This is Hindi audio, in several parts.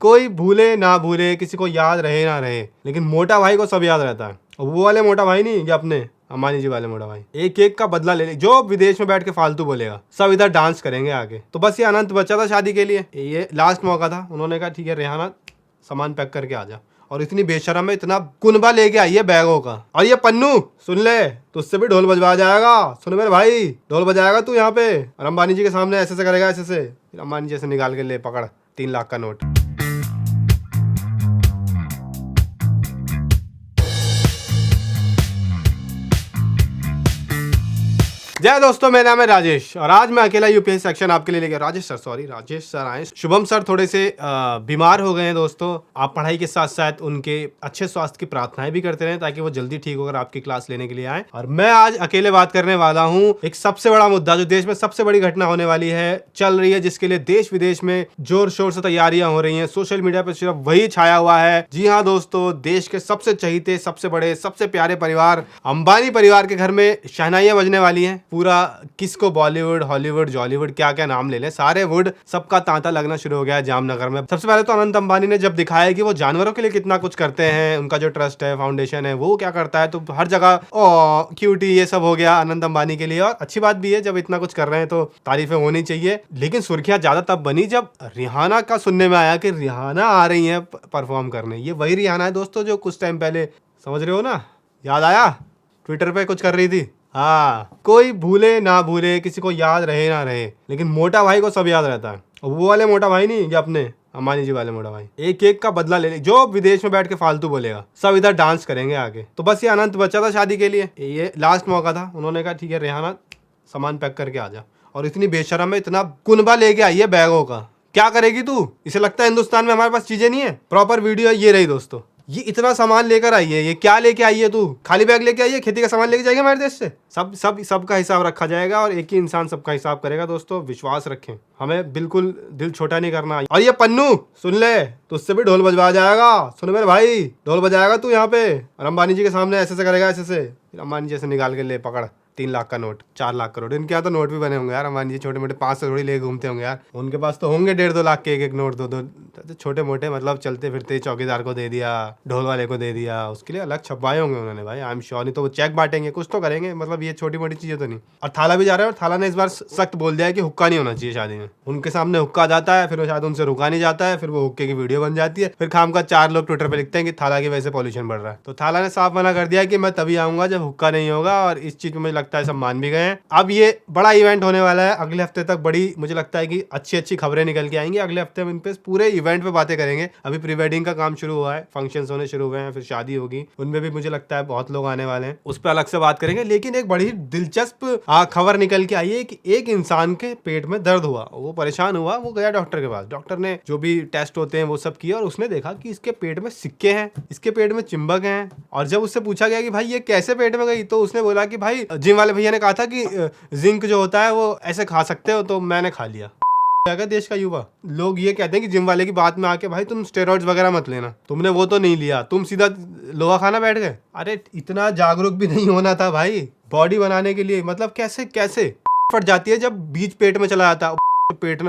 कोई भूले ना भूले, किसी को याद रहे ना रहे, लेकिन मोटा भाई को सब याद रहता है। और वो वाले मोटा भाई नहीं, ये अपने अंबानी जी वाले मोटा भाई, एक एक का बदला ले ले। जो विदेश में बैठ के फालतू बोलेगा सब इधर डांस करेंगे आगे। तो बस ये अनंत बचा था शादी के लिए, ये लास्ट मौका था। उन्होंने कहा ठीक है रेहाना सामान पैक करके आ जा। और इतनी बेशरम है, इतना कुनबा लेके आई है बैगों का। और ये पन्नू सुन ले, तुझसे भी ढोल बजवाया जाएगा। सुन मेरे भाई, ढोल बजाएगा तू यहाँ पे, और अंबानी जी के सामने ऐसे से करेगा, ऐसे से। अंबानी जी से निकाल के ले पकड़ 3 लाख का नोट। जय दोस्तों, मेरा नाम है राजेश और आज मैं अकेला यूपीएससी सेक्शन आपके लिए लेकर राजेश सर आए। शुभम सर थोड़े से बीमार हो गए हैं दोस्तों। आप पढ़ाई के साथ साथ उनके अच्छे स्वास्थ्य की प्रार्थनाएं भी करते रहें ताकि वो जल्दी ठीक होकर आपकी क्लास लेने के लिए आए। और मैं आज अकेले बात करने वाला हूँ एक सबसे बड़ा मुद्दा, जो देश में सबसे बड़ी घटना होने वाली है, चल रही है, जिसके लिए देश विदेश में जोर शोर से तैयारियां हो रही है। सोशल मीडिया पर सिर्फ वही छाया हुआ है। जी हाँ दोस्तों, देश के सबसे चहीते, सबसे बड़े, सबसे प्यारे परिवार अंबानी परिवार के घर में शहनाइयां बजने वाली हैं। पूरा किसको बॉलीवुड, हॉलीवुड, जॉलीवुड, क्या क्या नाम ले लें, सारे वुड सबका तांता लगना शुरू हो गया है जामनगर में। सबसे पहले तो अनंत अंबानी ने जब दिखाया कि वो जानवरों के लिए कितना कुछ करते हैं, उनका जो ट्रस्ट है, फाउंडेशन है, वो क्या करता है, तो हर जगह क्यूटी ये सब हो गया अनंत अंबानी के लिए। और अच्छी बात भी है, जब इतना कुछ कर रहे हैं तो तारीफें होनी चाहिए। लेकिन सुर्खियां ज्यादा तब बनी जब रिहाना का सुनने में आया कि रिहाना आ रही है परफॉर्म करने। ये वही रिहाना है दोस्तों जो कुछ टाइम पहले, समझ रहे हो ना, याद आया, ट्विटर पे कुछ कर रही थी। हाँ, कोई भूले ना भूले, किसी को याद रहे ना रहे, लेकिन मोटा भाई को सब याद रहता है। और वो वाले मोटा भाई नहीं, ये अपने अंबानी जी वाले मोटा भाई, एक एक का बदला ले ले। जो विदेश में बैठ के फालतू बोलेगा सब इधर डांस करेंगे आगे। तो बस ये अनंत बचा था शादी के लिए, ये लास्ट मौका था। उन्होंने कहा ठीक है रेहाना सामान पैक करके आ जा। और इतनी बेशरम है, इतना कुनबा लेके आई है बैगों का। क्या करेगी तू? इसे लगता है हिंदुस्तान में हमारे पास चीजें नहीं है। प्रॉपर वीडियो ये रही दोस्तों, ये इतना सामान लेकर आई है। ये क्या लेके आई है तू? खाली बैग लेके आई है? खेती का सामान लेके जाएगी हमारे देश से? सबका हिसाब रखा जाएगा और एक ही इंसान सबका हिसाब करेगा दोस्तों, विश्वास रखें। हमें बिल्कुल दिल छोटा नहीं करना। और ये पन्नू सुन ले, तुझसे भी ढोल बजवाया जाएगा। सुन मेरे भाई, ढोल बजाएगा तू यहाँ पे, और अंबानी जी के सामने ऐसे से करेगा, ऐसे से। अंबानी जी से निकाल के ले पकड़ 3 लाख का नोट, 4 लाख करोड़। इनके यहाँ तो नोट भी बने होंगे यार। अंबानी जी छोटे मोटे 5 से थोड़ी लेके घूमते होंगे यार। उनके पास तो होंगे 1.5-2 लाख के एक नोट, दो छोटे मोटे, मतलब चलते फिरते चौकीदार को दे दिया, ढोल वाले को दे दिया, उसके लिए अलग छपवाए होंगे उन्होंने भाई, आई एम श्योर। नहीं तो वो चेक बांटेंगे, कुछ तो करेंगे, मतलब ये छोटी मोटी चीजें तो नहीं। और थाला भी जा रहा है, और थाला ने इस बार सख्त बोल दिया है कि हुक्का नहीं होना चाहिए शादी में। उनके सामने हुक्का जाता है, फिर वो शायद उनसे रुका नहीं जाता है, फिर वो हुक्के की वीडियो बन जाती है, फिर खाम का 4 लोग ट्विटर पे लिखते हैं कि थाला की वजह से पॉल्यूशन बढ़ रहा है। तो थाला ने साफ मना कर दिया कि मैं तभी आऊंगा जब हुक्का नहीं होगा, और इस चीज में मुझे लगता है सब मान भी गए हैं। अब ये बड़ा इवेंट होने वाला है अगले हफ्ते तक। बड़ी मुझे लगता है कि अच्छी खबरें निकल के आएंगी अगले हफ्ते में। इन पे पूरे इवेंट पे बातें करेंगे। अभी प्री वेडिंग का काम शुरू हुआ है, फंक्शंस होने शुरू हुए हैं, फिर शादी होगी, उनमें भी मुझे लगता है बहुत लोग आने वाले हैं, उस पर अलग से बात करेंगे। लेकिन एक बड़ी दिलचस्प खबर निकल के आई है कि एक इंसान के पेट में दर्द हुआ, वो परेशान हुआ, वो गया डॉक्टर के पास। डॉक्टर ने जो भी टेस्ट होते हैं वो सब किया, और उसने देखा कि इसके पेट में सिक्के हैं, इसके पेट में चिंबक हैं। और जब उससे पूछा गया कि भाई ये कैसे पेट में गई, तो उसने बोला कि भाई जिम वाले भैया ने कहा था कि जिंक जो होता है वो ऐसे खा सकते हो, तो मैंने खा लिया। देश का युवा लोग ये कहते हैं कि जिम वाले की बात में आके भाई तुम स्टेरॉइड्स वगैरह मत लेना, तुमने वो तो नहीं लिया, तुम सीधा लोहा खाना बैठ गए। अरे इतना जागरूक भी नहीं होना था भाई बॉडी बनाने के लिए। मतलब कैसे फट जाती है जब बीज पेट में चला जाता है,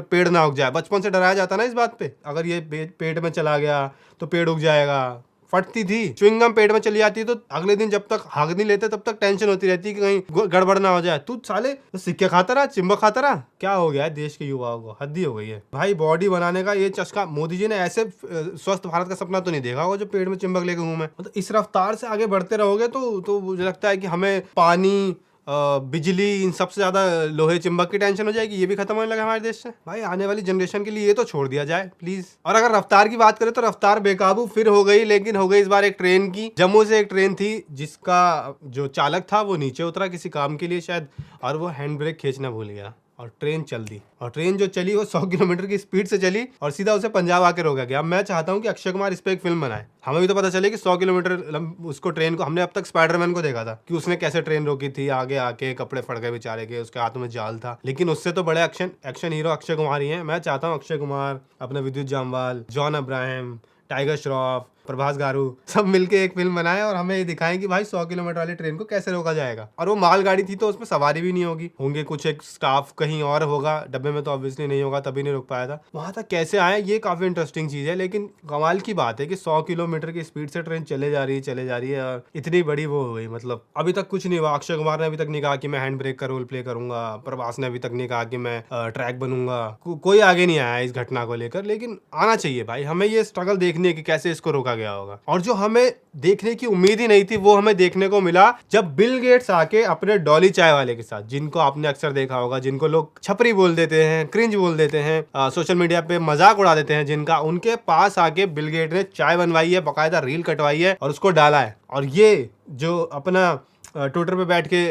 पेड़ ना उग जाए। बचपन से डराया जाता ना इस बात पे, अगर ये पेट में चला गया तो पेड़ उग जाएगा। फटती थी च्युइंगम, पेट में चली जाती है तो अगले दिन जब तक हाग नहीं लेते तब तक टेंशन होती रहती है कि कहीं गड़बड़ ना हो जाए। तू साले सिक्के खाता रहा, चिंबक खाता रहा। क्या हो गया है देश के युवाओं को? हद ही हो गई है भाई। बॉडी बनाने का ये चस्का, मोदी जी ने ऐसे स्वस्थ भारत का सपना तो नहीं देखा होगा जो पेट में चिंबक लेके घूमे। मतलब इस रफ्तार से आगे बढ़ते रहोगे तो मुझे लगता है कि हमें पानी, बिजली, इन सबसे ज्यादा लोहे चिंबक की टेंशन हो जाएगी। ये भी खत्म होने लगा हमारे देश से भाई। आने वाली जनरेशन के लिए ये तो छोड़ दिया जाए प्लीज। और अगर रफ्तार की बात करें तो रफ्तार बेकाबू फिर हो गई, लेकिन हो गई इस बार एक ट्रेन की। जम्मू से एक ट्रेन थी जिसका जो चालक था वो नीचे उतरा किसी काम के लिए शायद, और वो हैंड ब्रेक खींचना भूल गया और ट्रेन चल दी। और ट्रेन जो चली वो 100 किलोमीटर की स्पीड से चली और सीधा उसे पंजाब आके रोका गया। अब मैं चाहता हूँ कि अक्षय कुमार इस पे एक फिल्म बनाए। हमें भी तो पता चले कि 100 किलोमीटर उसको ट्रेन को, हमने अब तक स्पाइडरमैन को देखा था कि उसने कैसे ट्रेन रोकी थी, आगे आके कपड़े फट गए बेचारे के, उसके हाथों में जाल था। लेकिन उससे तो बड़े एक्शन हीरो अक्षय कुमार ही हैं। मैं चाहता हूँ अक्षय कुमार, अपने विद्युत जामवाल, जॉन अब्राहम, टाइगर श्रॉफ, प्रभास गारू सब मिलके एक फिल्म बनाए और हमें ये दिखाएं कि भाई 100 किलोमीटर वाली ट्रेन को कैसे रोका जाएगा। और वो मालगाड़ी थी तो उसमें सवारी भी नहीं होंगे कुछ एक स्टाफ कहीं और होगा, डब्बे में तो ऑब्वियसली नहीं होगा, तभी नहीं रोक पाया था। वहां तक कैसे आए ये काफी इंटरेस्टिंग चीज है। लेकिन कमाल की बात है कि 100 किलोमीटर की स्पीड से ट्रेन चले जा रही है और इतनी बड़ी वो हो गई। मतलब अभी तक कुछ नहीं हुआ। अक्षय कुमार ने अभी तक नहीं कहा कि मैं हैंड ब्रेक का रोल प्ले करूंगा, प्रभास ने अभी तक नहीं कहा कि मैं ट्रैक बनूंगा, कोई आगे नहीं आया इस घटना को लेकर। लेकिन आना चाहिए भाई, हमें ये स्ट्रगल देखनी है कि कैसे इसको रोका गया होगा। और जो हमें देखने की उम्मीद ही नहीं थी वो हमें देखने को मिला जब बिल गेट्स आके अपने डॉली चाय वाले के साथ, जिनको आपने अक्सर देखा होगा, जिनको लोग छपरी बोल देते हैं, क्रिंज बोल देते हैं, सोशल मीडिया पे मजाक उड़ा देते हैं जिनका, उनके पास आके बिल गेट ने चाय बनवाई है, बकायदा रील कटवाई है और उसको डाला है। और ये जो अपना ट्विटर पे बैठ के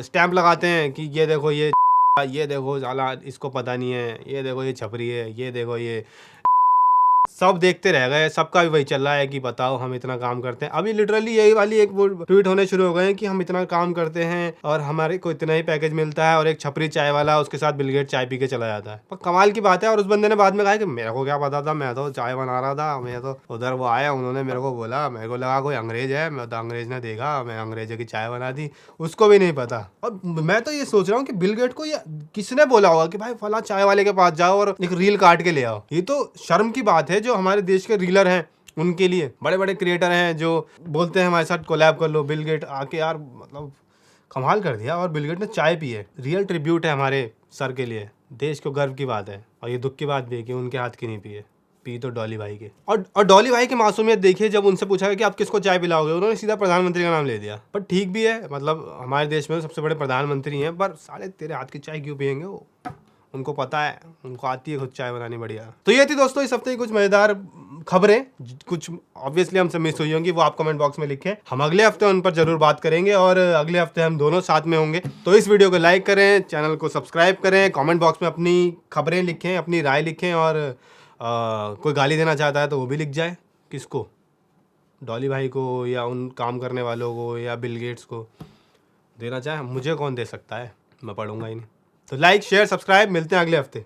स्टैंप लगाते हैं कि ये देखो ये देखो साला इसको पता नहीं है, ये देखो ये छपरी है, ये देखो ये, सब देखते रह गए। सबका भी वही चल रहा है कि बताओ हम इतना काम करते हैं। अभी लिटरली यही वाली एक वो ट्वीट होने शुरू हो गए हैं कि हम इतना काम करते हैं और हमारे को इतना ही पैकेज मिलता है और एक छपरी चाय वाला उसके साथ बिल गेट चाय पी के चला जाता है। पर कमाल की बात है। और उस बंदे ने बाद में कहा कि मेरे को क्या पता था, मैं तो चाय बना रहा था, मैं तो उधर वो आया, उन्होंने मेरे को बोला, मेरे को लगा कोई अंग्रेज है, मैं तो अंग्रेज ने देखा, मैं अंग्रेजों की चाय बना दी, उसको भी नहीं पता। और मैं तो ये सोच रहा हूँ कि बिल गेट को ये किसने बोला होगा कि भाई फला चाय वाले के पास जाओ और एक रील काट के ले आओ। ये तो शर्म की बात है जो हमारे देश के रीलर हैं उनके लिए। बड़े बड़े क्रिएटर हैं जो बोलते हैं हमारे साथ कोलैब कर लो, बिल गेट आके यार मतलब कमाल कर दिया। और बिल गेट ने चाय पी है, रियल ट्रिब्यूट है हमारे सर के लिए, देश को गर्व की बात है। और ये दुख की बात भी है कि उनके हाथ की नहीं पी है, पी तो डॉली भाई के। और डॉली भाई की मासूमियत देखिए, जब उनसे पूछा कि आप किसको चाय पिलाओगे, उन्होंने सीधा प्रधानमंत्री का नाम ले दिया। पर ठीक भी है, मतलब हमारे देश में सबसे बड़े प्रधानमंत्री हैं, पर साले तेरे हाथ की चाय क्यों पियेंगे वो, उनको पता है, उनको आती है खुद चाय बनानी बढ़िया। तो ये थी दोस्तों इस हफ्ते की कुछ मजेदार खबरें, कुछ ऑब्वियसली हमसे मिस हुई होंगी, वो आप कमेंट बॉक्स में लिखें, हम अगले हफ्ते उन पर जरूर बात करेंगे और अगले हफ्ते हम दोनों साथ में होंगे। तो इस वीडियो को लाइक करें, चैनल को सब्सक्राइब करें, कमेंट बॉक्स में अपनी खबरें लिखें, अपनी राय लिखें और कोई गाली देना चाहता है तो वो भी लिख जाए। किसको, डॉली भाई को या उन काम करने वालों को या बिल गेट्स को देना चाहे, मुझे कौन दे सकता है, मैं पढ़ूंगा ही नहीं। तो लाइक शेयर सब्सक्राइब, मिलते हैं अगले हफ्ते।